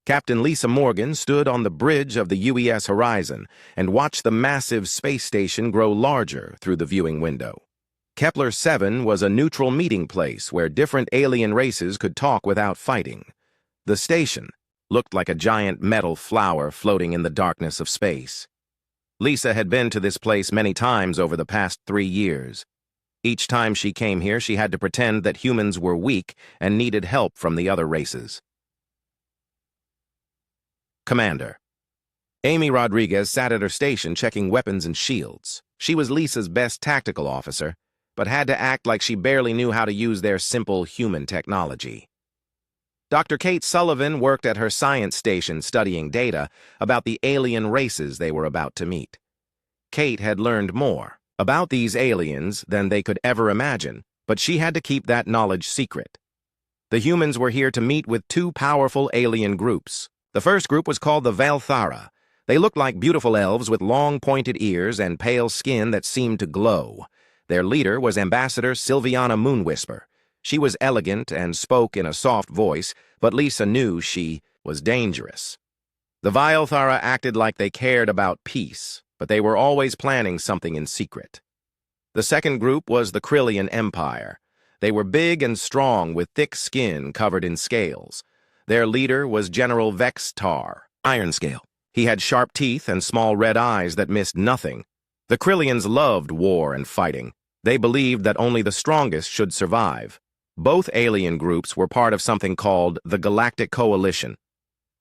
Captain Lisa Morgan stood on the bridge of the UES horizon and watched the massive space station grow larger through the viewing window. Kepler 7 was a neutral meeting place where different alien races could talk without fighting. The station looked like a giant metal flower floating in the darkness of space. Lisa had been to this place many times over the past 3 years. Each time she came here, she had to pretend that humans were weak and needed help from the other races. Commander. Amy Rodriguez sat at her station checking weapons and shields. She was Lisa's best tactical officer, but had to act like she barely knew how to use their simple human technology. Dr. Kate Sullivan worked at her science station studying data about the alien races they were about to meet. Kate had learned more about these aliens than they could ever imagine, but she had to keep that knowledge secret. The humans were here to meet with 2 powerful alien groups. The first group was called the Valthara. They looked like beautiful elves with long pointed ears and pale skin that seemed to glow. Their leader was Ambassador Silviana Moonwhisper. She was elegant and spoke in a soft voice, but Lisa knew she was dangerous. The Valthara acted like they cared about peace, but they were always planning something in secret. The second group was the Krillian Empire. They were big and strong with thick skin covered in scales. Their leader was General Vextar, Ironscale. He had sharp teeth and small red eyes that missed nothing. The Krillians loved war and fighting. They believed that only the strongest should survive. Both alien groups were part of something called the Galactic Coalition.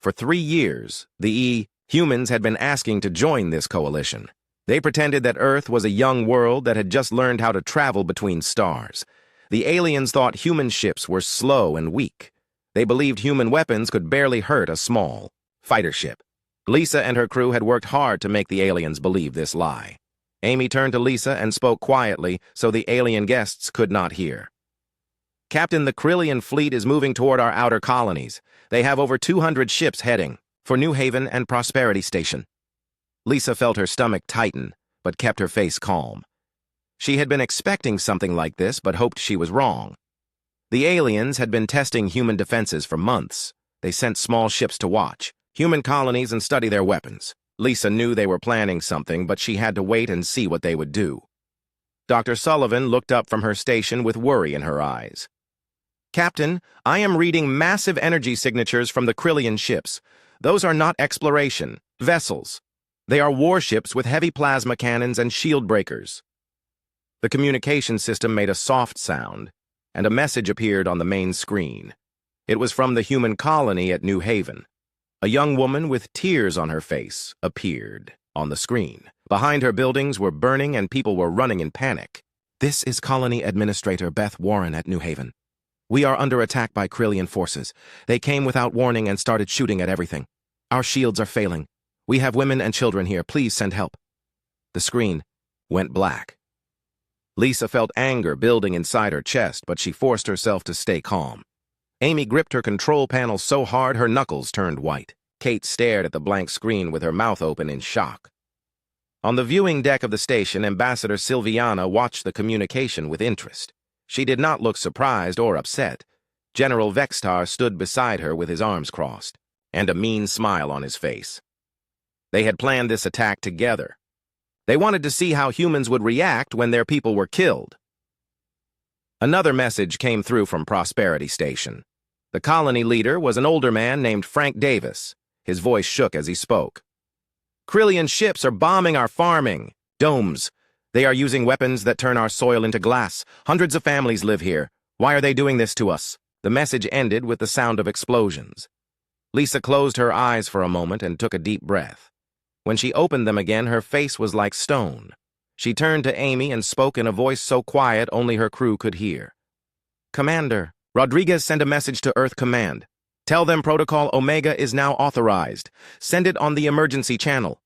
For 3 years, the humans had been asking to join this coalition. They pretended that Earth was a young world that had just learned how to travel between stars. The aliens thought human ships were slow and weak. They believed human weapons could barely hurt a small fighter ship. Lisa and her crew had worked hard to make the aliens believe this lie. Amy turned to Lisa and spoke quietly so the alien guests could not hear. Captain, the Krillian fleet is moving toward our outer colonies. They have over 200 ships heading for New Haven and Prosperity Station. Lisa felt her stomach tighten, but kept her face calm. She had been expecting something like this, but hoped she was wrong. The aliens had been testing human defenses for months. They sent small ships to watch human colonies and study their weapons. Lisa knew they were planning something, but she had to wait and see what they would do. Dr. Sullivan looked up from her station with worry in her eyes. Captain, I am reading massive energy signatures from the Krillian ships. Those are not exploration vessels. They are warships with heavy plasma cannons and shield breakers. The communication system made a soft sound, and a message appeared on the main screen. It was from the human colony at New Haven. A young woman with tears on her face appeared on the screen. Behind her, buildings were burning and people were running in panic. This is Colony Administrator Beth Warren at New Haven. We are under attack by Krillian forces. They came without warning and started shooting at everything. Our shields are failing. We have women and children here. Please send help. The screen went black. Lisa felt anger building inside her chest, but she forced herself to stay calm. Amy gripped her control panel so hard her knuckles turned white. Kate stared at the blank screen with her mouth open in shock. On the viewing deck of the station, Ambassador Silviana watched the communication with interest. She did not look surprised or upset. General Vextar stood beside her with his arms crossed, and a mean smile on his face. They had planned this attack together. They wanted to see how humans would react when their people were killed. Another message came through from Prosperity Station. The colony leader was an older man named Frank Davis. His voice shook as he spoke. Krillian ships are bombing our farming domes. They are using weapons that turn our soil into glass. Hundreds of families live here. Why are they doing this to us? The message ended with the sound of explosions. Lisa closed her eyes for a moment and took a deep breath. When she opened them again, her face was like stone. She turned to Amy and spoke in a voice so quiet only her crew could hear. Commander, Rodriguez sent a message to Earth Command. Tell them Protocol Omega is now authorized. Send it on the emergency channel.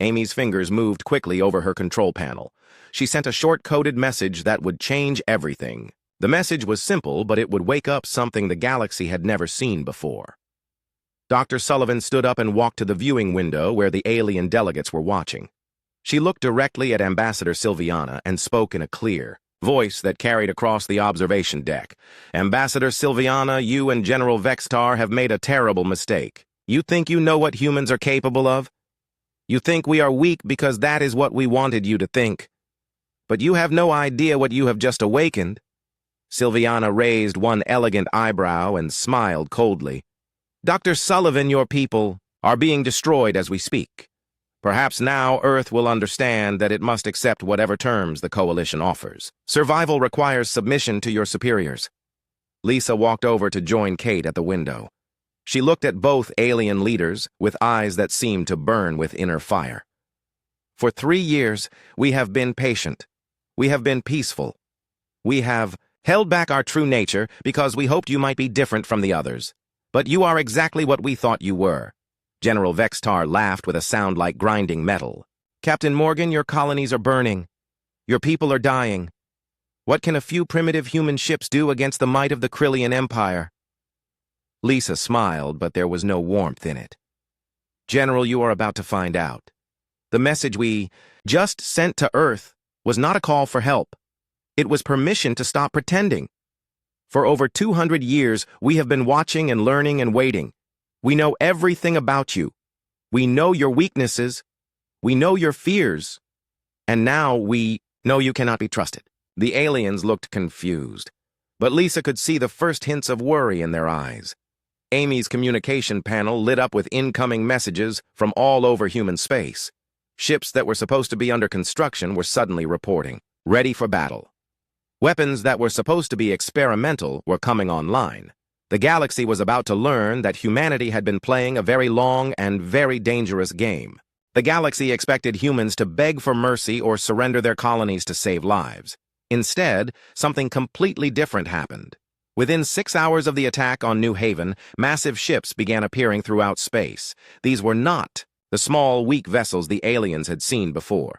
Amy's fingers moved quickly over her control panel. She sent a short coded message that would change everything. The message was simple, but it would wake up something the galaxy had never seen before. Dr. Sullivan stood up and walked to the viewing window where the alien delegates were watching. She looked directly at Ambassador Silviana and spoke in a clear voice that carried across the observation deck. Ambassador Silviana, you and General Vextar have made a terrible mistake. You think you know what humans are capable of? You think we are weak because that is what we wanted you to think. But you have no idea what you have just awakened. Silviana raised one elegant eyebrow and smiled coldly. Dr. Sullivan, your people are being destroyed as we speak. Perhaps now Earth will understand that it must accept whatever terms the Coalition offers. Survival requires submission to your superiors. Lisa walked over to join Kate at the window. She looked at both alien leaders with eyes that seemed to burn with inner fire. For 3 years, we have been patient. We have been peaceful. We have held back our true nature because we hoped you might be different from the others. But you are exactly what we thought you were. General Vextar laughed with a sound like grinding metal. Captain Morgan, your colonies are burning. Your people are dying. What can a few primitive human ships do against the might of the Krillian Empire? Lisa smiled, but there was no warmth in it. General, you are about to find out. The message we just sent to Earth was not a call for help. It was permission to stop pretending. For over 200 years, we have been watching and learning and waiting. We know everything about you. We know your weaknesses. We know your fears. And now we know you cannot be trusted. The aliens looked confused, but Lisa could see the first hints of worry in their eyes. Amy's communication panel lit up with incoming messages from all over human space. Ships that were supposed to be under construction were suddenly reporting, ready for battle. Weapons that were supposed to be experimental were coming online. The galaxy was about to learn that humanity had been playing a very long and very dangerous game. The galaxy expected humans to beg for mercy or surrender their colonies to save lives. Instead, something completely different happened. Within 6 hours of the attack on New Haven, massive ships began appearing throughout space. These were not the small, weak vessels the aliens had seen before.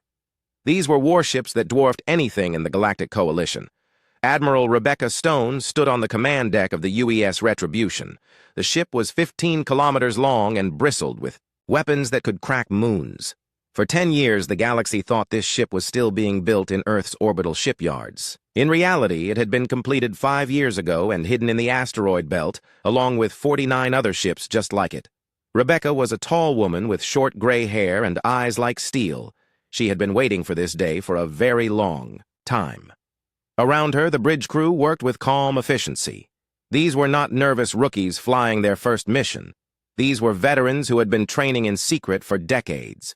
These were warships that dwarfed anything in the Galactic Coalition. Admiral Rebecca Stone stood on the command deck of the UES Retribution. The ship was 15 kilometers long and bristled with weapons that could crack moons. For 10 years, the galaxy thought this ship was still being built in Earth's orbital shipyards. In reality, it had been completed 5 years ago and hidden in the asteroid belt, along with 49 other ships just like it. Rebecca was a tall woman with short gray hair and eyes like steel. She had been waiting for this day for a very long time. Around her, the bridge crew worked with calm efficiency. These were not nervous rookies flying their first mission. These were veterans who had been training in secret for decades.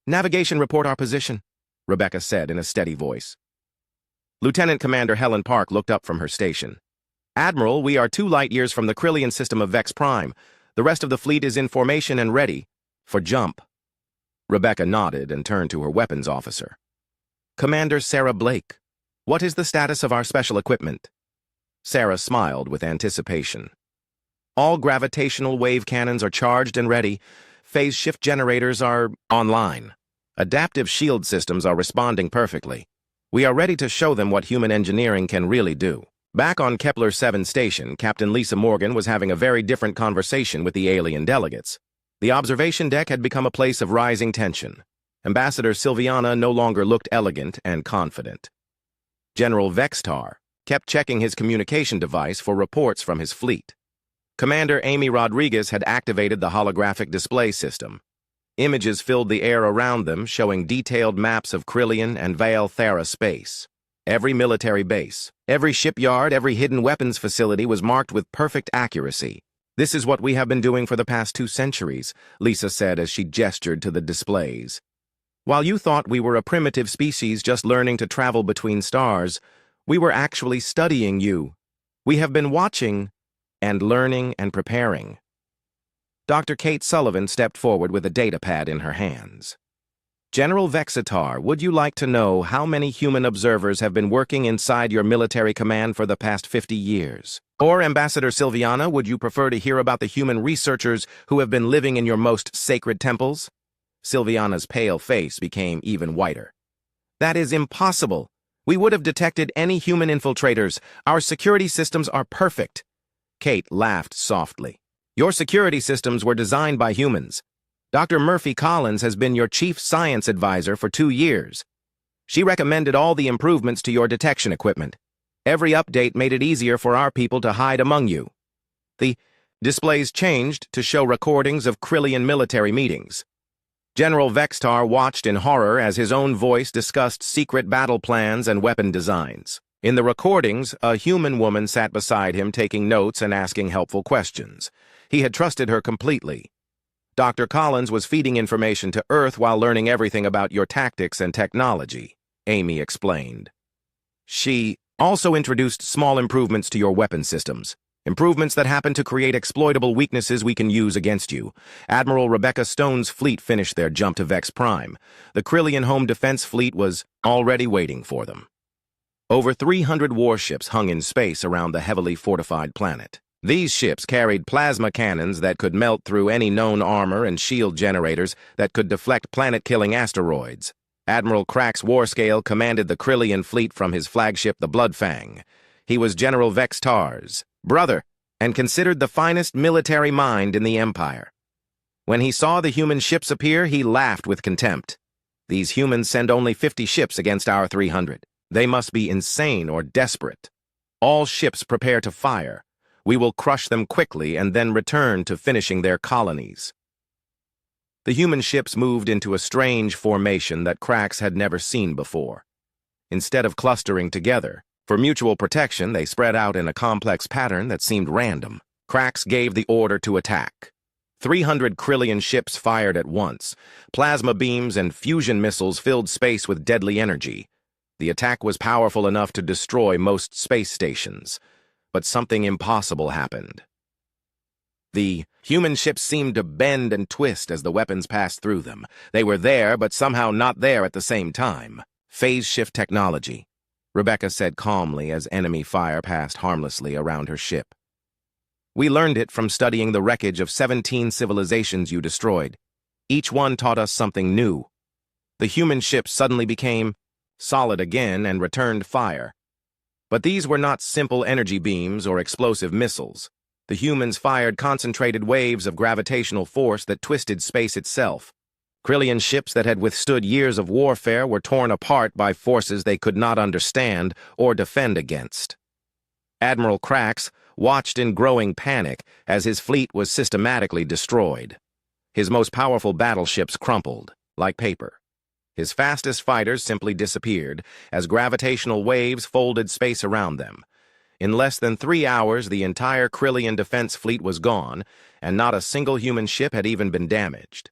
"Navigation report our position," Rebecca said in a steady voice. Lieutenant Commander Helen Park looked up from her station. "Admiral, we are 2 light-years from the Krillian system of Vex Prime. The rest of the fleet is in formation and ready for jump." Rebecca nodded and turned to her weapons officer. "Commander Sarah Blake, what is the status of our special equipment?" Sarah smiled with anticipation. "All gravitational wave cannons are charged and ready. Phase shift generators are online. Adaptive shield systems are responding perfectly. We are ready to show them what human engineering can really do." Back on Kepler 7 station, Captain Lisa Morgan was having a very different conversation with the alien delegates. The observation deck had become a place of rising tension. Ambassador Silviana no longer looked elegant and confident. General Vextar kept checking his communication device for reports from his fleet. Commander Amy Rodriguez had activated the holographic display system. Images filled the air around them, showing detailed maps of Krillian and Vale Thera space. Every military base, every shipyard, every hidden weapons facility was marked with perfect accuracy. "This is what we have been doing for the past 2 centuries, Lisa said as she gestured to the displays. "While you thought we were a primitive species just learning to travel between stars, we were actually studying you. We have been watching and learning and preparing." Dr. Kate Sullivan stepped forward with a data pad in her hands. "General Vexitar, would you like to know how many human observers have been working inside your military command for the past 50 years? Or, Ambassador Silviana, would you prefer to hear about the human researchers who have been living in your most sacred temples?" Silviana's pale face became even whiter. "That is impossible. We would have detected any human infiltrators. Our security systems are perfect." Kate laughed softly. "Your security systems were designed by humans. Dr. Murphy Collins has been your chief science advisor for 2 years. She recommended all the improvements to your detection equipment. Every update made it easier for our people to hide among you. The Displays changed to show recordings of Krillian military meetings. General Vextar watched in horror as his own voice discussed secret battle plans and weapon designs. In the recordings, a human woman sat beside him taking notes and asking helpful questions. He had trusted her completely. Dr. Collins was feeding information to Earth while learning everything about your tactics and technology, Amy explained. She also introduced small improvements to your weapon systems. Improvements that happen to create exploitable weaknesses we can use against you. Admiral Rebecca Stone's fleet finished their jump to Vex Prime. The Krillian Home Defense Fleet was already waiting for them. Over 300 warships hung in space around the heavily fortified planet. These ships carried plasma cannons that could melt through any known armor and shield generators that could deflect planet-killing asteroids. Admiral Crack's Warscale commanded the Krillian fleet from his flagship, the Bloodfang. He was General Vextar's brother, and considered the finest military mind in the Empire. When he saw the human ships appear, he laughed with contempt. These humans send only 50 ships against our 300. They must be insane or desperate. All ships prepare to fire. We will crush them quickly and then return to finishing their colonies. The human ships moved into a strange formation that Cracks had never seen before. Instead of clustering together, for mutual protection, they spread out in a complex pattern that seemed random. Cracks gave the order to attack. 300 Krillian ships fired at once. Plasma beams and fusion missiles filled space with deadly energy. The attack was powerful enough to destroy most space stations. But something impossible happened. The human ships seemed to bend and twist as the weapons passed through them. They were there, but somehow not there at the same time. Phase shift technology, Rebecca said calmly as enemy fire passed harmlessly around her ship. We learned it from studying the wreckage of 17 civilizations you destroyed. Each one taught us something new. The human ships suddenly became solid again and returned fire. But these were not simple energy beams or explosive missiles. The humans fired concentrated waves of gravitational force that twisted space itself. Krillian ships that had withstood years of warfare were torn apart by forces they could not understand or defend against. Admiral Cracks watched in growing panic as his fleet was systematically destroyed. His most powerful battleships crumpled, like paper. His fastest fighters simply disappeared as gravitational waves folded space around them. In less than 3 hours, the entire Krillian defense fleet was gone, and not a single human ship had even been damaged.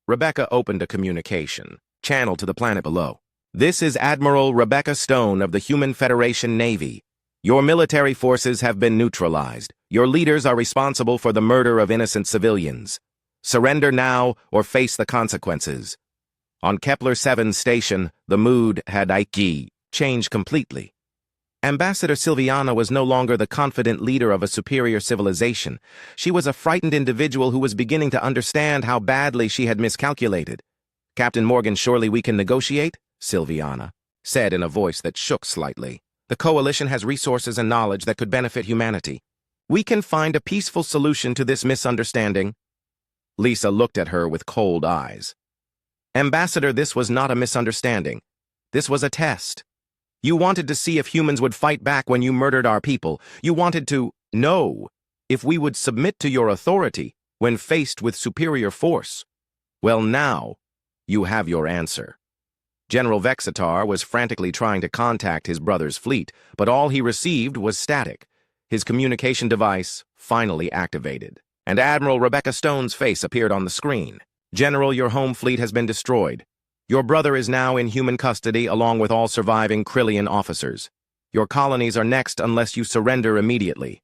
Rebecca opened a communication channel to the planet below. This is Admiral Rebecca Stone of the Human Federation Navy. Your military forces have been neutralized. Your leaders are responsible for the murder of innocent civilians. Surrender now or face the consequences. On Kepler 7 station, the mood had changed completely. Ambassador Silviana was no longer the confident leader of a superior civilization. She was a frightened individual who was beginning to understand how badly she had miscalculated. Captain Morgan, surely we can negotiate? Silviana said in a voice that shook slightly. The coalition has resources and knowledge that could benefit humanity. We can find a peaceful solution to this misunderstanding. Lisa looked at her with cold eyes. Ambassador, this was not a misunderstanding. This was a test. You wanted to see if humans would fight back when you murdered our people. You wanted to know if we would submit to your authority when faced with superior force. Well, now you have your answer. General Vexitar was frantically trying to contact his brother's fleet, but all he received was static. His communication device finally activated, and Admiral Rebecca Stone's face appeared on the screen. General, your home fleet has been destroyed. Your brother is now in human custody along with all surviving Krillian officers. Your colonies are next unless you surrender immediately.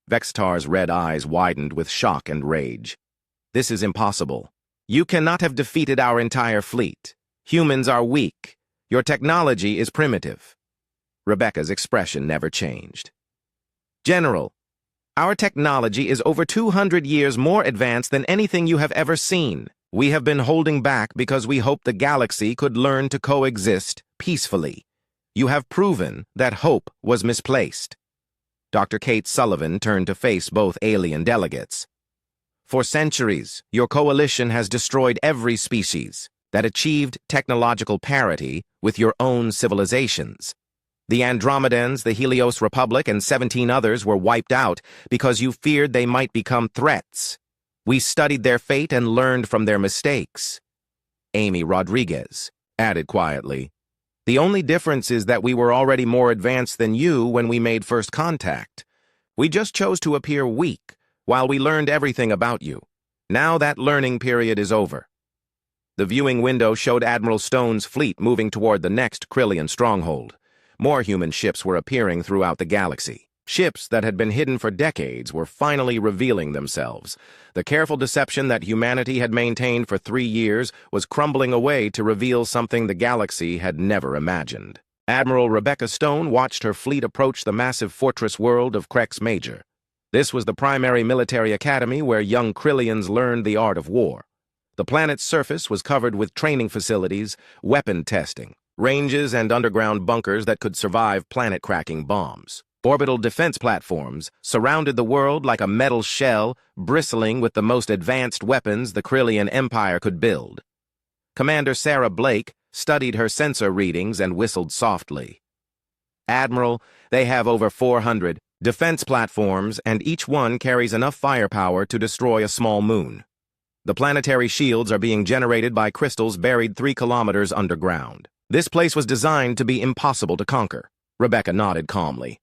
Vextar's red eyes widened with shock and rage. This is impossible. You cannot have defeated our entire fleet. Humans are weak. Your technology is primitive. Rebecca's expression never changed. General, our technology is over 200 years more advanced than anything you have ever seen. We have been holding back because we hoped the galaxy could learn to coexist peacefully. You have proven that hope was misplaced. Dr. Kate Sullivan turned to face both alien delegates. For centuries, your coalition has destroyed every species that achieved technological parity with your own civilizations. The Andromedans, the Helios Republic, and 17 others were wiped out because you feared they might become threats. We studied their fate and learned from their mistakes. Amy Rodriguez added quietly, "The only difference is that we were already more advanced than you when we made first contact. We just chose to appear weak while we learned everything about you. Now that learning period is over." The viewing window showed Admiral Stone's fleet moving toward the next Krillian stronghold. More human ships were appearing throughout the galaxy. Ships that had been hidden for decades were finally revealing themselves. The careful deception that humanity had maintained for 3 years was crumbling away to reveal something the galaxy had never imagined. Admiral Rebecca Stone watched her fleet approach the massive fortress world of Krex Major. This was the primary military academy where young Krillians learned the art of war. The planet's surface was covered with training facilities, weapon testing, ranges and underground bunkers that could survive planet-cracking bombs. Orbital defense platforms surrounded the world like a metal shell, bristling with the most advanced weapons the Krillian Empire could build. Commander Sarah Blake studied her sensor readings and whistled softly. "Admiral, they have over 400 defense platforms, and each one carries enough firepower to destroy a small moon. The planetary shields are being generated by crystals buried 3 kilometers underground. This place was designed to be impossible to conquer." Rebecca nodded calmly.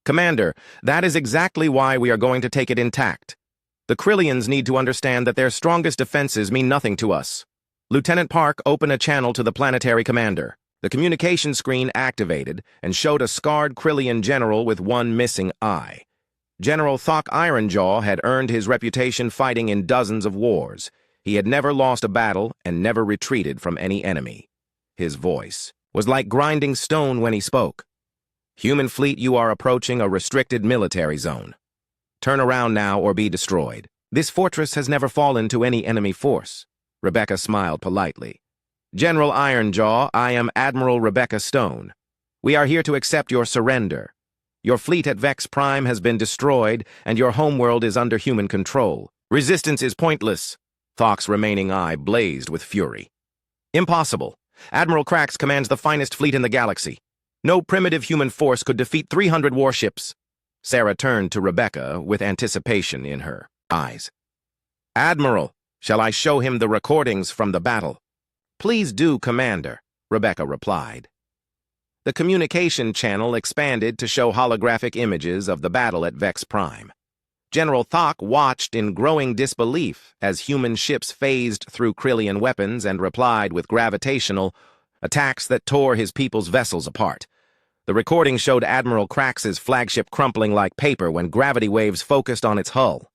"Commander, that is exactly why we are going to take it intact. The Krillians need to understand that their strongest defenses mean nothing to us. Lieutenant Park, open a channel to the planetary commander." The communication screen activated and showed a scarred Krillian general with one missing eye. General Thok Ironjaw had earned his reputation fighting in dozens of wars. He had never lost a battle and never retreated from any enemy. His voice was like grinding stone when he spoke. "Human fleet, you are approaching a restricted military zone. Turn around now or be destroyed. This fortress has never fallen to any enemy force." Rebecca smiled politely. "General Ironjaw, I am Admiral Rebecca Stone. We are here to accept your surrender. Your fleet at Vex Prime has been destroyed, and your homeworld is under human control. Resistance is pointless." Thok's remaining eye blazed with fury. "Impossible. Admiral Krax commands the finest fleet in the galaxy. No primitive human force could defeat 300 warships." Sarah turned to Rebecca with anticipation in her eyes. "Admiral, shall I show him the recordings from the battle?" "Please do, Commander," Rebecca replied. The communication channel expanded to show holographic images of the battle at Vex Prime. General Thok watched in growing disbelief as human ships phased through Krillian weapons and replied with gravitational attacks that tore his people's vessels apart. The recording showed Admiral Krax's flagship crumpling like paper when gravity waves focused on its hull.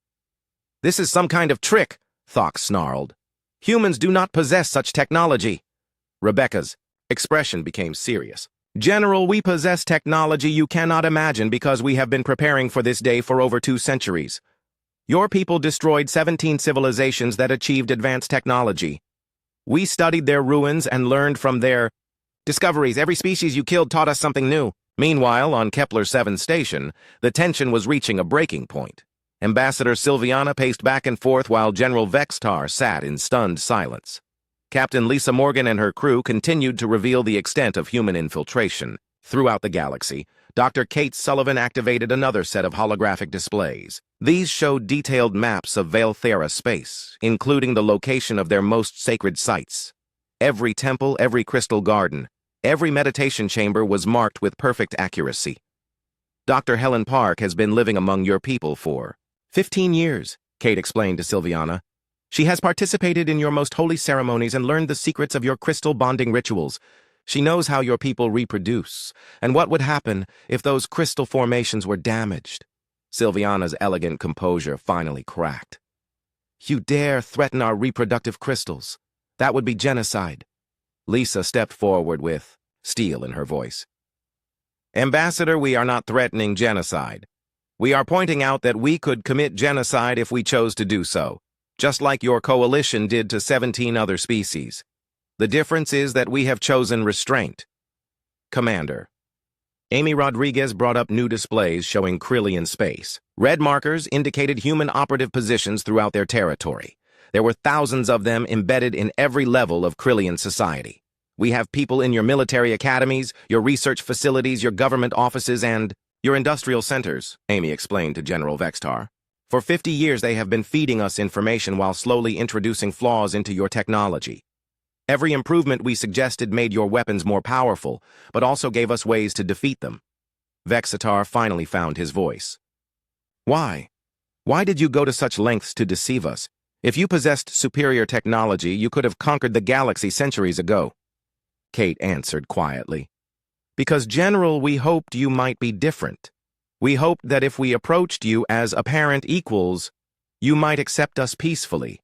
"This is some kind of trick," Thok snarled. "Humans do not possess such technology." Rebecca's expression became serious. "General, we possess technology you cannot imagine because we have been preparing for this day for over 2 centuries. Your people destroyed 17 civilizations that achieved advanced technology. We studied their ruins and learned from their discoveries. Every species you killed taught us something new." Meanwhile, on Kepler 7 station, the tension was reaching a breaking point. Ambassador Sylviana paced back and forth while General Vextar sat in stunned silence. Captain Lisa Morgan and her crew continued to reveal the extent of human infiltration. Throughout the galaxy, Dr. Kate Sullivan activated another set of holographic displays. These showed detailed maps of Valthera space, including the location of their most sacred sites. Every temple, every crystal garden, every meditation chamber was marked with perfect accuracy. "Dr. Helen Park has been living among your people for 15 years, Kate explained to Sylviana. "She has participated in your most holy ceremonies and learned the secrets of your crystal bonding rituals. She knows how your people reproduce, and what would happen if those crystal formations were damaged." Sylviana's elegant composure finally cracked. "You dare threaten our reproductive crystals? That would be genocide." Lisa stepped forward with steel in her voice. "Ambassador, we are not threatening genocide. We are pointing out that we could commit genocide if we chose to do so, just like your coalition did to 17 other species. The difference is that we have chosen restraint." "Commander." Amy Rodriguez brought up new displays showing Krillian space. Red markers indicated human operative positions throughout their territory. There were thousands of them embedded in every level of Krillian society. We have people in your military academies, your research facilities, your government offices, and your industrial centers, Amy explained to General Vextar. For 50 years, they have been feeding us information while slowly introducing flaws into your technology. Every improvement we suggested made your weapons more powerful, but also gave us ways to defeat them. Vexatar finally found his voice. Why? Why did you go to such lengths to deceive us? If you possessed superior technology, you could have conquered the galaxy centuries ago. Kate answered quietly. Because, General, we hoped you might be different. We hoped that if we approached you as apparent equals, you might accept us peacefully.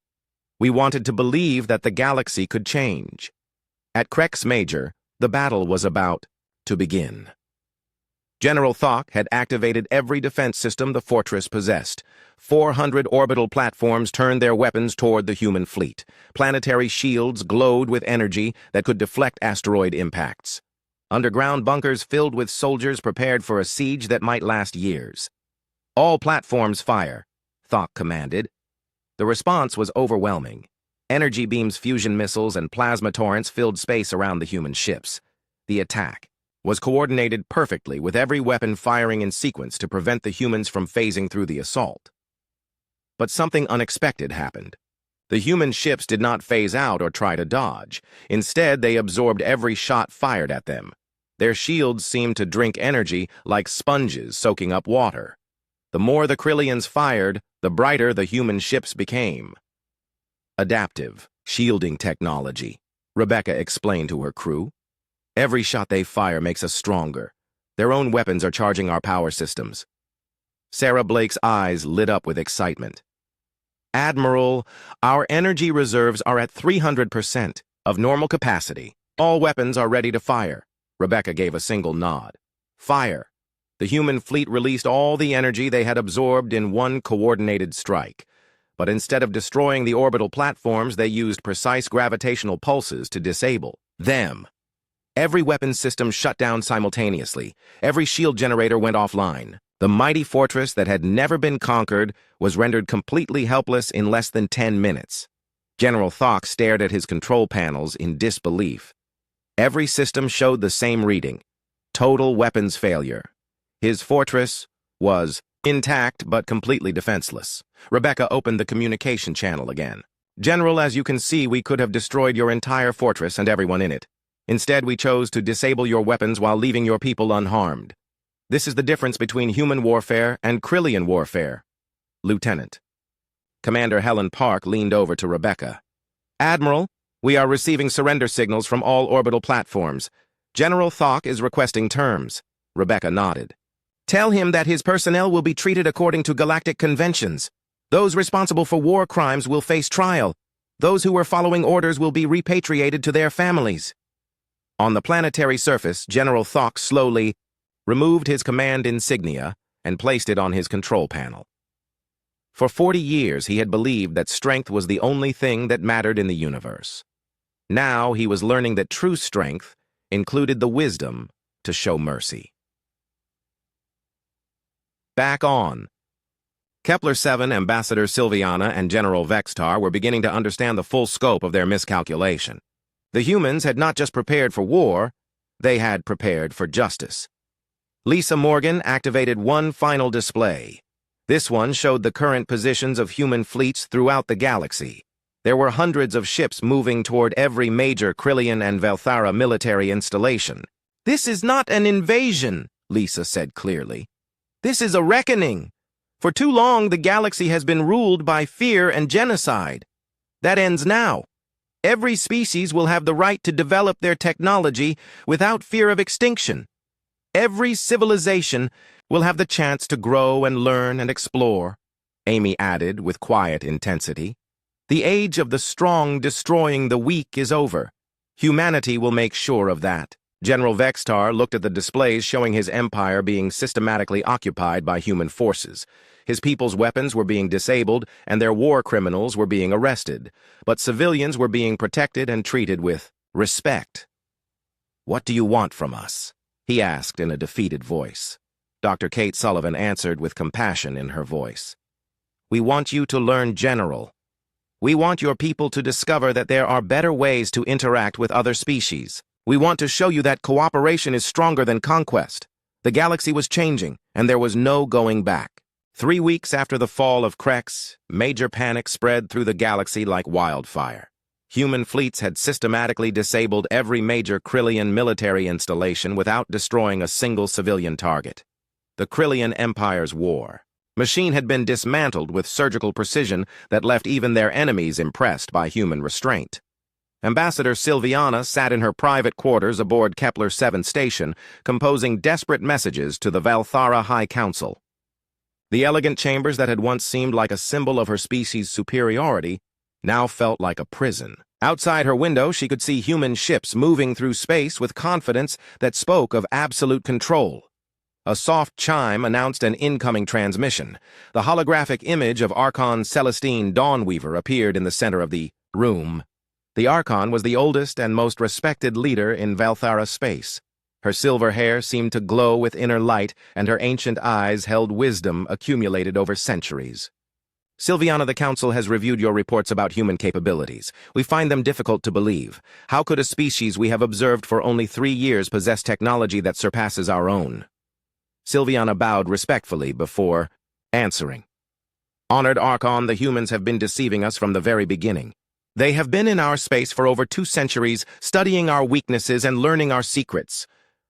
We wanted to believe that the galaxy could change. At Krex Major, the battle was about to begin. General Thok had activated every defense system the fortress possessed. 400 orbital platforms turned their weapons toward the human fleet. Planetary shields glowed with energy that could deflect asteroid impacts. Underground bunkers filled with soldiers prepared for a siege that might last years. All platforms fire, Thok commanded. The response was overwhelming. Energy beams, fusion missiles, and plasma torrents filled space around the human ships. The attack was coordinated perfectly, with every weapon firing in sequence to prevent the humans from phasing through the assault. But something unexpected happened. The human ships did not phase out or try to dodge. Instead, they absorbed every shot fired at them. Their shields seemed to drink energy like sponges soaking up water. The more the Krillians fired, the brighter the human ships became. Adaptive, shielding technology, Rebecca explained to her crew. Every shot they fire makes us stronger. Their own weapons are charging our power systems. Sarah Blake's eyes lit up with excitement. Admiral, our energy reserves are at 300% of normal capacity. All weapons are ready to fire. Rebecca gave a single nod. Fire. The human fleet released all the energy they had absorbed in one coordinated strike. But instead of destroying the orbital platforms, they used precise gravitational pulses to disable them. Every weapon system shut down simultaneously. Every shield generator went offline. The mighty fortress that had never been conquered was rendered completely helpless in less than 10 minutes. General Thok stared at his control panels in disbelief. Every system showed the same reading: total weapons failure. His fortress was intact but completely defenseless. Rebecca opened the communication channel again. General, as you can see, we could have destroyed your entire fortress and everyone in it. Instead, we chose to disable your weapons while leaving your people unharmed. This is the difference between human warfare and Krillian warfare. Lieutenant. Commander Helen Park leaned over to Rebecca. Admiral, we are receiving surrender signals from all orbital platforms. General Thok is requesting terms. Rebecca nodded. Tell him that his personnel will be treated according to galactic conventions. Those responsible for war crimes will face trial. Those who were following orders will be repatriated to their families. On the planetary surface, General Thok slowly removed his command insignia and placed it on his control panel. For 40 years, he had believed that strength was the only thing that mattered in the universe. Now he was learning that true strength included the wisdom to show mercy. Back on. Kepler-7 Ambassador Sylviana and General Vextar were beginning to understand the full scope of their miscalculation. The humans had not just prepared for war, they had prepared for justice. Lisa Morgan activated one final display. This one showed the current positions of human fleets throughout the galaxy. There were hundreds of ships moving toward every major Krillian and Velthara military installation. This is not an invasion, Lisa said clearly. This is a reckoning. For too long, the galaxy has been ruled by fear and genocide. That ends now. Every species will have the right to develop their technology without fear of extinction. Every civilization will have the chance to grow and learn and explore, Amy added with quiet intensity. The age of the strong destroying the weak is over. Humanity will make sure of that. General Vextar looked at the displays showing his empire being systematically occupied by human forces. His people's weapons were being disabled and their war criminals were being arrested, but civilians were being protected and treated with respect. What do you want from us? He asked in a defeated voice. Dr. Kate Sullivan answered with compassion in her voice. We want you to learn, General. We want your people to discover that there are better ways to interact with other species. We want to show you that cooperation is stronger than conquest. The galaxy was changing, and there was no going back. 3 weeks after the fall of Krex, major panic spread through the galaxy like wildfire. Human fleets had systematically disabled every major Krillian military installation without destroying a single civilian target. The Krillian Empire's war. Machine had been dismantled with surgical precision that left even their enemies impressed by human restraint. Ambassador Silviana sat in her private quarters aboard Kepler 7 station, composing desperate messages to the Valthara High Council. The elegant chambers that had once seemed like a symbol of her species' superiority now felt like a prison. Outside her window, she could see human ships moving through space with confidence that spoke of absolute control. A soft chime announced an incoming transmission. The holographic image of Archon Celestine Dawnweaver appeared in the center of the room. The Archon was the oldest and most respected leader in Valthara space. Her silver hair seemed to glow with inner light, and her ancient eyes held wisdom accumulated over centuries. Silviana, the Council has reviewed your reports about human capabilities. We find them difficult to believe. How could a species we have observed for only 3 years possess technology that surpasses our own? Silviana bowed respectfully before answering. Honored Archon, the humans have been deceiving us from the very beginning. They have been in our space for over 2 centuries, studying our weaknesses and learning our secrets.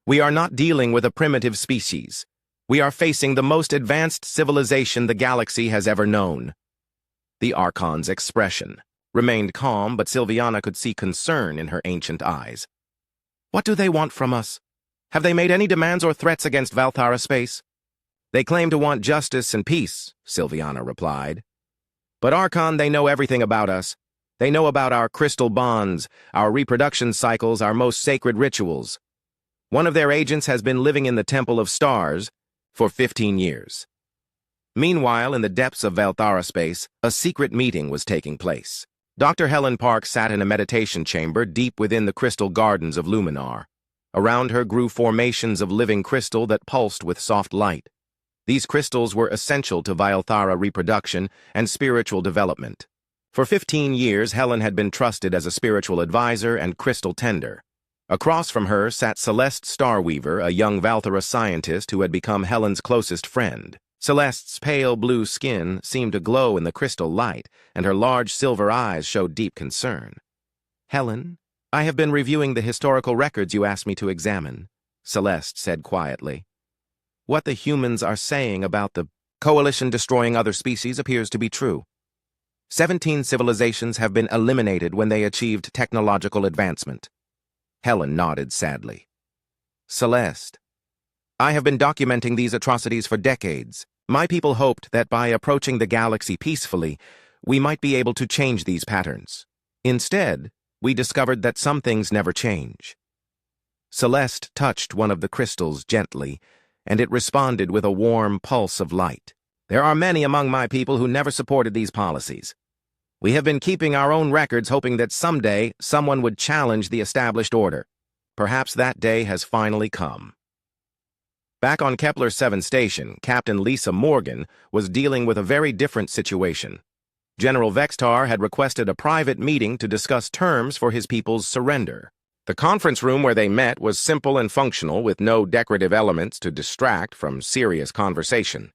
We are not dealing with a primitive species. We are facing the most advanced civilization the galaxy has ever known. The Archon's expression remained calm, but Silviana could see concern in her ancient eyes. What do they want from us? Have they made any demands or threats against Valthara space? They claim to want justice and peace, Silviana replied. But Archon, they know everything about us. They know about our crystal bonds, our reproduction cycles, our most sacred rituals. One of their agents has been living in the Temple of Stars for 15 years. Meanwhile, in the depths of Valthara space, a secret meeting was taking place. Dr. Helen Park sat in a meditation chamber deep within the crystal gardens of Luminar. Around her grew formations of living crystal that pulsed with soft light. These crystals were essential to Valthara reproduction and spiritual development. For 15 years, Helen had been trusted as a spiritual advisor and crystal tender. Across from her sat Celeste Starweaver, a young Valthara scientist who had become Helen's closest friend. Celeste's pale blue skin seemed to glow in the crystal light, and her large silver eyes showed deep concern. Helen, I have been reviewing the historical records you asked me to examine, Celeste said quietly. What the humans are saying about the coalition destroying other species appears to be true. 17 civilizations have been eliminated when they achieved technological advancement. Helen nodded sadly. Celeste, I have been documenting these atrocities for decades. My people hoped that by approaching the galaxy peacefully, we might be able to change these patterns. Instead, we discovered that some things never change. Celeste touched one of the crystals gently, and it responded with a warm pulse of light. There are many among my people who never supported these policies. We have been keeping our own records, hoping that someday someone would challenge the established order. Perhaps that day has finally come. Back on Kepler 7 station, Captain Lisa Morgan was dealing with a very different situation. General Vextar had requested a private meeting to discuss terms for his people's surrender. The conference room where they met was simple and functional, with no decorative elements to distract from serious conversation.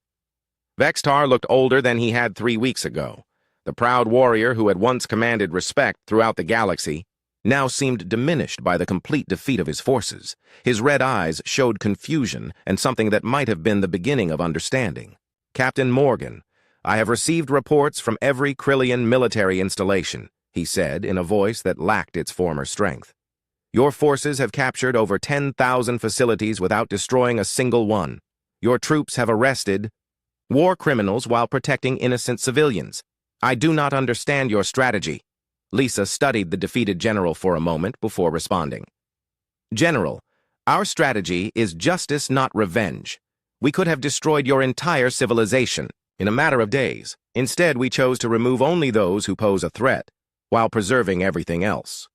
Vextar looked older than he had 3 weeks ago. The proud warrior who had once commanded respect throughout the galaxy now seemed diminished by the complete defeat of his forces. His red eyes showed confusion and something that might have been the beginning of understanding. Captain Morgan, I have received reports from every Krillian military installation, he said in a voice that lacked its former strength. Your forces have captured over 10,000 facilities without destroying a single one. Your troops have arrested war criminals while protecting innocent civilians. I do not understand your strategy. Lisa studied the defeated general for a moment before responding. General, our strategy is justice, not revenge. We could have destroyed your entire civilization in a matter of days. Instead, we chose to remove only those who pose a threat, while preserving everything else.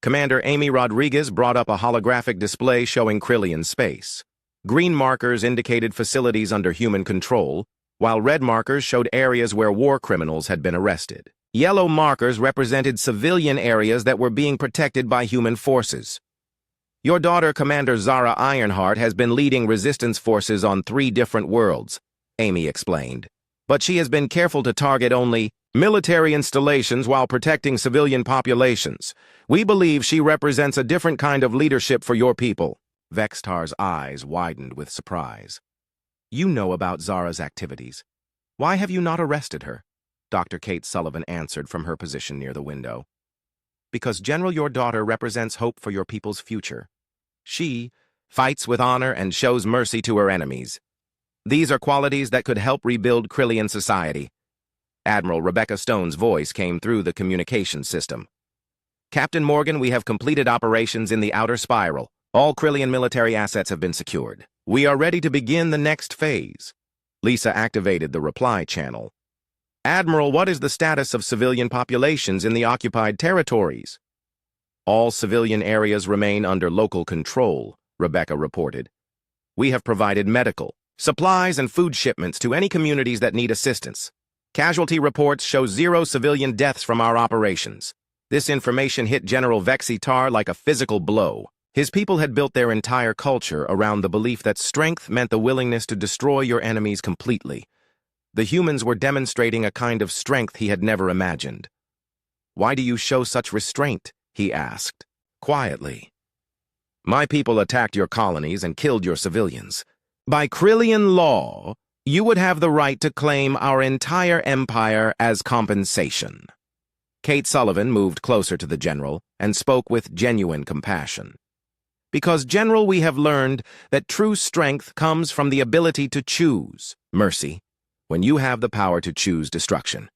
Commander Amy Rodriguez brought up a holographic display showing Krillian space. Green markers indicated facilities under human control, while red markers showed areas where war criminals had been arrested. Yellow markers represented civilian areas that were being protected by human forces. Your daughter, Commander Zara Ironheart, has been leading resistance forces on 3 different worlds, Amy explained. But she has been careful to target only military installations while protecting civilian populations. We believe she represents a different kind of leadership for your people. Vextar's eyes widened with surprise. You know about Zara's activities. Why have you not arrested her? Dr. Kate Sullivan answered from her position near the window. Because General, your daughter represents hope for your people's future. She fights with honor and shows mercy to her enemies. These are qualities that could help rebuild Krillian society. Admiral Rebecca Stone's voice came through the communication system. Captain Morgan, we have completed operations in the outer spiral. All Krillian military assets have been secured. We are ready to begin the next phase. Lisa activated the reply channel. Admiral, what is the status of civilian populations in the occupied territories? All civilian areas remain under local control, Rebecca reported. We have provided medical, supplies, and food shipments to any communities that need assistance. Casualty reports show 0 civilian deaths from our operations. This information hit General Vexitar like a physical blow. His people had built their entire culture around the belief that strength meant the willingness to destroy your enemies completely. The humans were demonstrating a kind of strength he had never imagined. Why do you show such restraint? He asked, quietly. My people attacked your colonies and killed your civilians. By Krillian law, you would have the right to claim our entire empire as compensation. Kate Sullivan moved closer to the general and spoke with genuine compassion. Because, General, we have learned that true strength comes from the ability to choose mercy. When you have the power to choose destruction,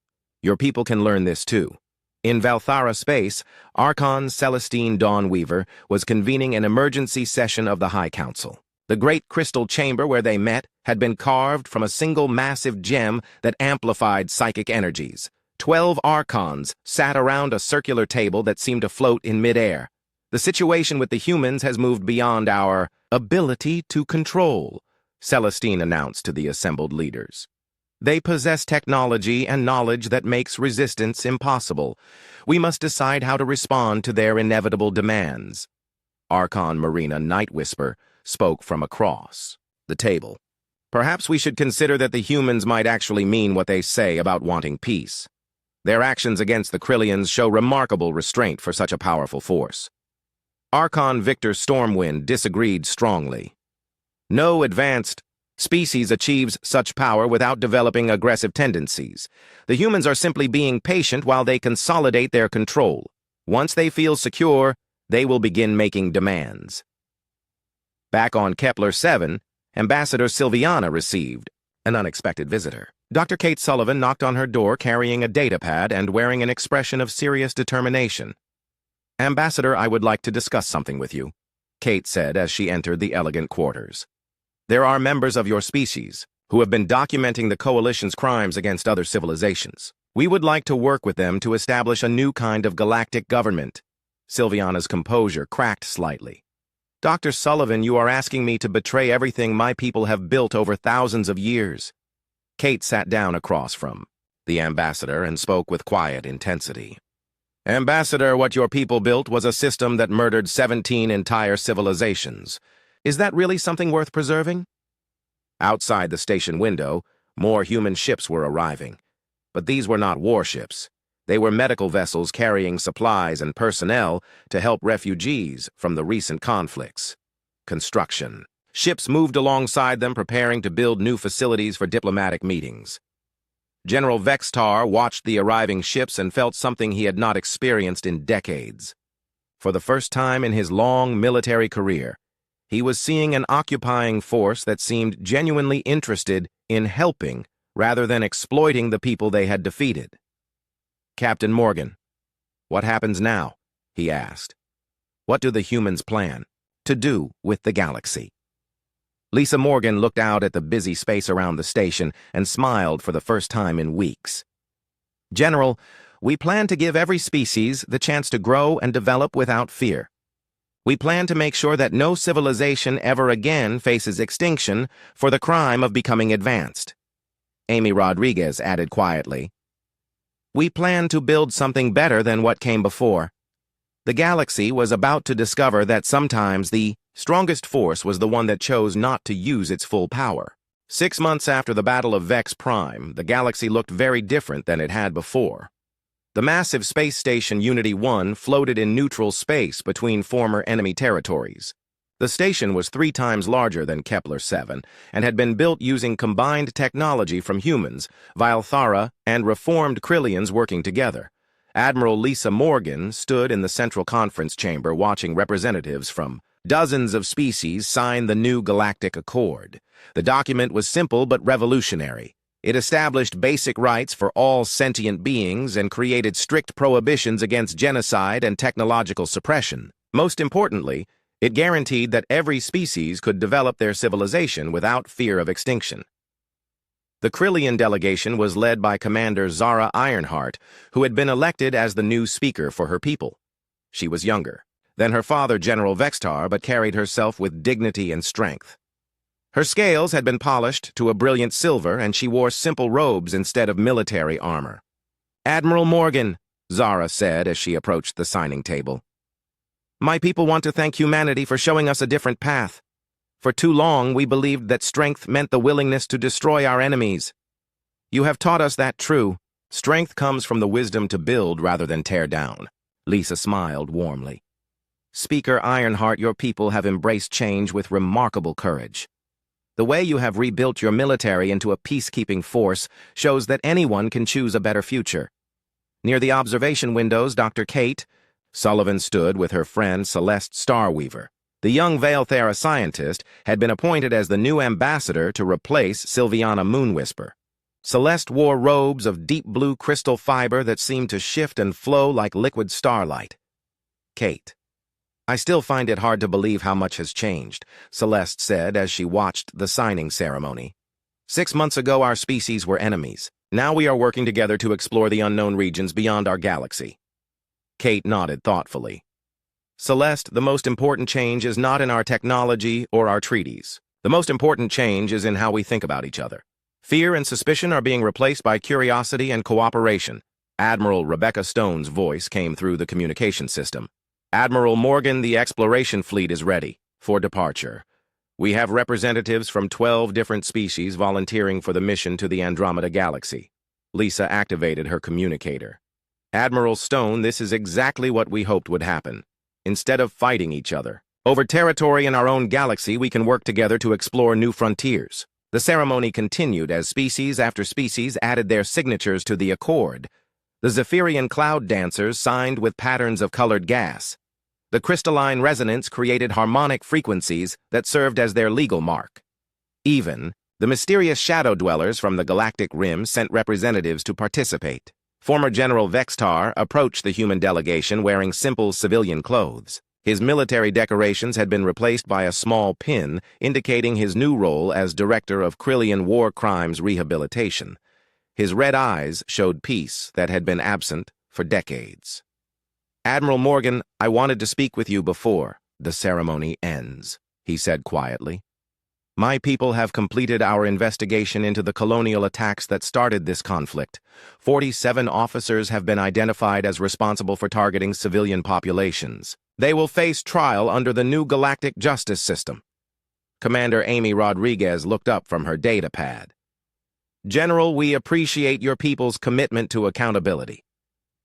your people can learn this too. In Valthara space, Archon Celestine Dawnweaver was convening an emergency session of the High Council. The great crystal chamber where they met had been carved from a single massive gem that amplified psychic energies. 12 Archons sat around a circular table that seemed to float in midair. The situation with the humans has moved beyond our ability to control, Celestine announced to the assembled leaders. They possess technology and knowledge that makes resistance impossible. We must decide how to respond to their inevitable demands. Archon Marina Nightwhisper spoke from across the table. Perhaps we should consider that the humans might actually mean what they say about wanting peace. Their actions against the Krillians show remarkable restraint for such a powerful force. Archon Victor Stormwind disagreed strongly. No advanced species achieves such power without developing aggressive tendencies. The humans are simply being patient while they consolidate their control. Once they feel secure, they will begin making demands. Back on Kepler 7, Ambassador Sylviana received an unexpected visitor. Dr. Kate Sullivan knocked on her door carrying a datapad and wearing an expression of serious determination. Ambassador, I would like to discuss something with you, Kate said as she entered the elegant quarters. There are members of your species who have been documenting the Coalition's crimes against other civilizations. We would like to work with them to establish a new kind of galactic government. Sylviana's composure cracked slightly. Dr. Sullivan, you are asking me to betray everything my people have built over thousands of years. Kate sat down across from the ambassador and spoke with quiet intensity. Ambassador, what your people built was a system that murdered 17 entire civilizations. Is that really something worth preserving? Outside the station window, more human ships were arriving. But these were not warships. They were medical vessels carrying supplies and personnel to help refugees from the recent conflicts. Construction. Ships moved alongside them, preparing to build new facilities for diplomatic meetings. General Vextar watched the arriving ships and felt something he had not experienced in decades. For the first time in his long military career, he was seeing an occupying force that seemed genuinely interested in helping rather than exploiting the people they had defeated. Captain Morgan, what happens now? He asked. What do the humans plan to do with the galaxy? Lisa Morgan looked out at the busy space around the station and smiled for the first time in weeks. General, we plan to give every species the chance to grow and develop without fear. We plan to make sure that no civilization ever again faces extinction for the crime of becoming advanced. Amy Rodriguez added quietly. We plan to build something better than what came before. The galaxy was about to discover that sometimes the strongest force was the one that chose not to use its full power. 6 months after the Battle of Vex Prime, the galaxy looked very different than it had before. The massive space station Unity-1 floated in neutral space between former enemy territories. The station was 3 times larger than Kepler-7 and had been built using combined technology from humans, Vylthara, and reformed Krillians working together. Admiral Lisa Morgan stood in the central conference chamber watching representatives from dozens of species sign the new Galactic Accord. The document was simple but revolutionary. It established basic rights for all sentient beings and created strict prohibitions against genocide and technological suppression. Most importantly, it guaranteed that every species could develop their civilization without fear of extinction. The Krillian delegation was led by Commander Zara Ironheart, who had been elected as the new speaker for her people. She was younger than her father, General Vextar, but carried herself with dignity and strength. Her scales had been polished to a brilliant silver, and she wore simple robes instead of military armor. "Admiral Morgan," Zara said as she approached the signing table. "My people want to thank humanity for showing us a different path. For too long, we believed that strength meant the willingness to destroy our enemies. You have taught us that true. Strength comes from the wisdom to build rather than tear down." Lisa smiled warmly. "Speaker Ironheart, your people have embraced change with remarkable courage. The way you have rebuilt your military into a peacekeeping force shows that anyone can choose a better future." Near the observation windows, Dr. Kate Sullivan stood with her friend Celeste Starweaver. The young Vylthara scientist had been appointed as the new ambassador to replace Sylviana Moonwhisper. Celeste wore robes of deep blue crystal fiber that seemed to shift and flow like liquid starlight. "Kate, I still find it hard to believe how much has changed," Celeste said as she watched the signing ceremony. 6 months ago, our species were enemies. Now we are working together to explore the unknown regions beyond our galaxy. Kate nodded thoughtfully. "Celeste, the most important change is not in our technology or our treaties. The most important change is in how we think about each other. Fear and suspicion are being replaced by curiosity and cooperation." Admiral Rebecca Stone's voice came through the communication system. "Admiral Morgan, the exploration fleet is ready for departure. We have representatives from 12 different species volunteering for the mission to the Andromeda Galaxy." Lisa activated her communicator. "Admiral Stone, this is exactly what we hoped would happen. Instead of fighting each other over territory in our own galaxy, we can work together to explore new frontiers." The ceremony continued as species after species added their signatures to the accord. The Zephyrian cloud dancers signed with patterns of colored gas. The crystalline resonance created harmonic frequencies that served as their legal mark. Even the mysterious shadow dwellers from the galactic rim sent representatives to participate. Former General Vextar approached the human delegation wearing simple civilian clothes. His military decorations had been replaced by a small pin, indicating his new role as Director of Krillian War Crimes Rehabilitation. His red eyes showed peace that had been absent for decades. "Admiral Morgan, I wanted to speak with you before the ceremony ends," he said quietly. "My people have completed our investigation into the colonial attacks that started this conflict. 47 officers have been identified as responsible for targeting civilian populations. They will face trial under the new galactic justice system." Commander Amy Rodriguez looked up from her data pad. "General, we appreciate your people's commitment to accountability.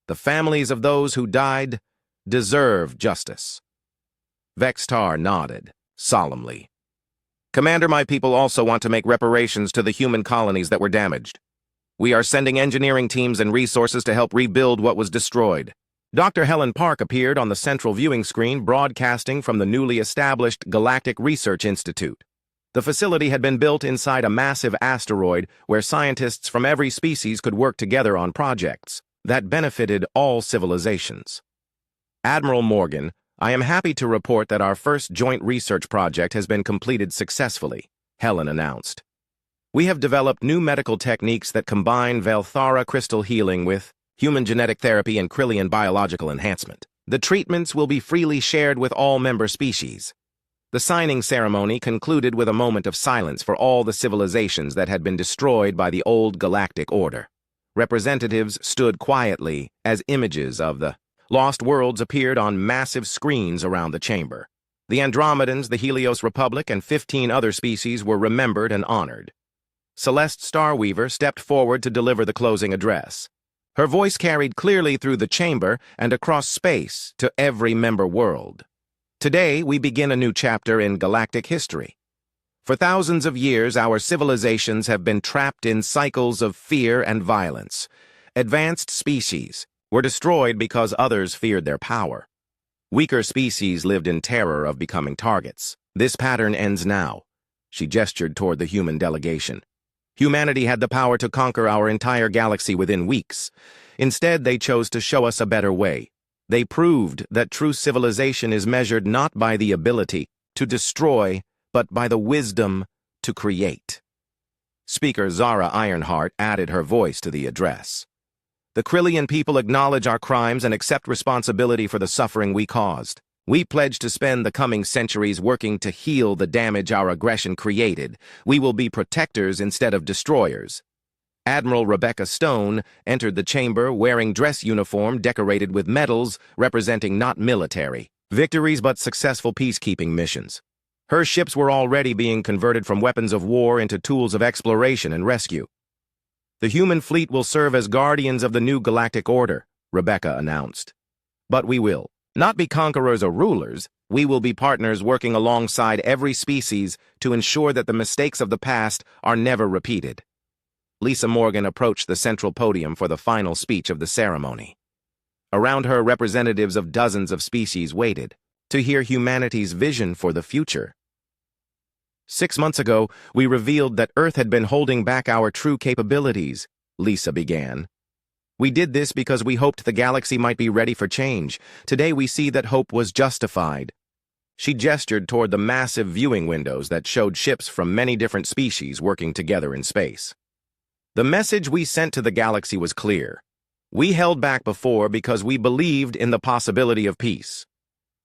The families of those who died deserve justice." Vextar nodded solemnly. "Commander, my people also want to make reparations to the human colonies that were damaged. We are sending engineering teams and resources to help rebuild what was destroyed." Dr. Helen Park appeared on the central viewing screen, broadcasting from the newly established Galactic Research Institute. The facility had been built inside a massive asteroid where scientists from every species could work together on projects that benefited all civilizations. "Admiral Morgan, I am happy to report that our first joint research project has been completed successfully," Helen announced. "We have developed new medical techniques that combine Vylthara crystal healing with human genetic therapy and Krillian biological enhancement. The treatments will be freely shared with all member species." The signing ceremony concluded with a moment of silence for all the civilizations that had been destroyed by the old galactic order. representatives stood quietly as images of the lost worlds appeared on massive screens around the chamber. The Andromedans, the Helios Republic, and 15 other species were remembered and honored. Celeste Starweaver stepped forward to deliver the closing address. Her voice carried clearly through the chamber and across space to every member world. Today, we begin a new chapter in galactic history. For thousands of years, our civilizations have been trapped in cycles of fear and violence. Advanced species were destroyed because others feared their power. Weaker species lived in terror of becoming targets. This pattern ends now. She gestured toward the human delegation. Humanity had the power to conquer our entire galaxy within weeks. Instead, they chose to show us a better way. They proved that true civilization is measured not by the ability to destroy, but by the wisdom to create. Speaker Zara Ironheart added her voice to the address. The Krillian people acknowledge our crimes and accept responsibility for the suffering we caused. We pledge to spend the coming centuries working to heal the damage our aggression created. We will be protectors instead of destroyers. Admiral Rebecca Stone entered the chamber wearing dress uniform decorated with medals representing not military victories but successful peacekeeping missions. Her ships were already being converted from weapons of war into tools of exploration and rescue. The human fleet will serve as guardians of the new galactic order, Rebecca announced. But we will not be conquerors or rulers. We will be partners working alongside every species to ensure that the mistakes of the past are never repeated. Lisa Morgan approached the central podium for the final speech of the ceremony. Around her, representatives of dozens of species waited to hear humanity's vision for the future. 6 months ago, we revealed that Earth had been holding back our true capabilities, Lisa began. We did this because we hoped the galaxy might be ready for change. Today we see that hope was justified. She gestured toward the massive viewing windows that showed ships from many different species working together in space. The message we sent to the galaxy was clear. We held back before because we believed in the possibility of peace.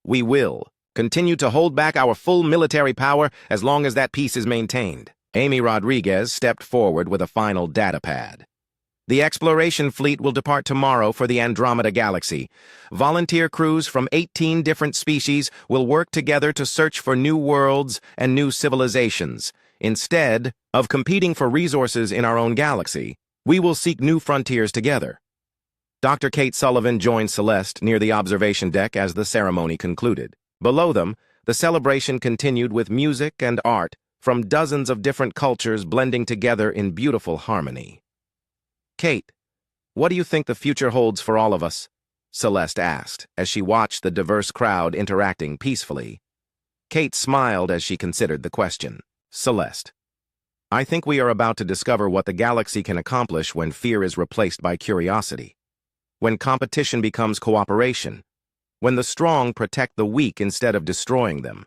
We will continue to hold back our full military power as long as that peace is maintained. Amy Rodriguez stepped forward with a final data pad. The exploration fleet will depart tomorrow for the Andromeda Galaxy. Volunteer crews from 18 different species will work together to search for new worlds and new civilizations. Instead of competing for resources in our own galaxy, we will seek new frontiers together. Dr. Kate Sullivan joined Celeste near the observation deck as the ceremony concluded. Below them, the celebration continued with music and art from dozens of different cultures blending together in beautiful harmony. Kate, what do you think the future holds for all of us? Celeste asked as she watched the diverse crowd interacting peacefully. Kate smiled as she considered the question. Celeste, I think we are about to discover what the galaxy can accomplish when fear is replaced by curiosity, when competition becomes cooperation, when the strong protect the weak instead of destroying them.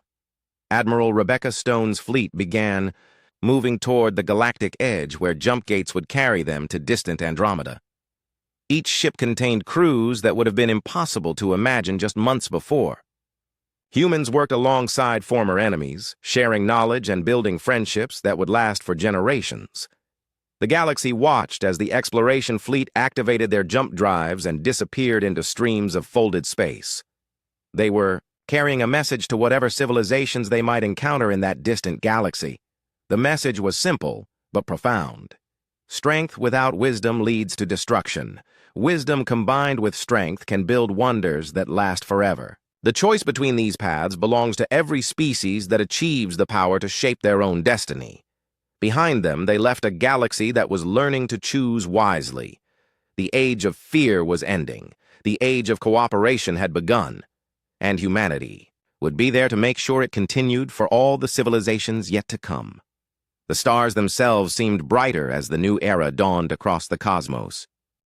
Admiral Rebecca Stone's fleet began moving toward the galactic edge where jump gates would carry them to distant Andromeda. Each ship contained crews that would have been impossible to imagine just months before. Humans worked alongside former enemies, sharing knowledge and building friendships that would last for generations. The galaxy watched as the exploration fleet activated their jump drives and disappeared into streams of folded space. They were carrying a message to whatever civilizations they might encounter in that distant galaxy. The message was simple, but profound. Strength without wisdom leads to destruction. Wisdom combined with strength can build wonders that last forever. The choice between these paths belongs to every species that achieves the power to shape their own destiny. Behind them, they left a galaxy that was learning to choose wisely. The age of fear was ending. The age of cooperation had begun. And humanity would be there to make sure it continued for all the civilizations yet to come. The stars themselves seemed brighter as the new era dawned across the cosmos.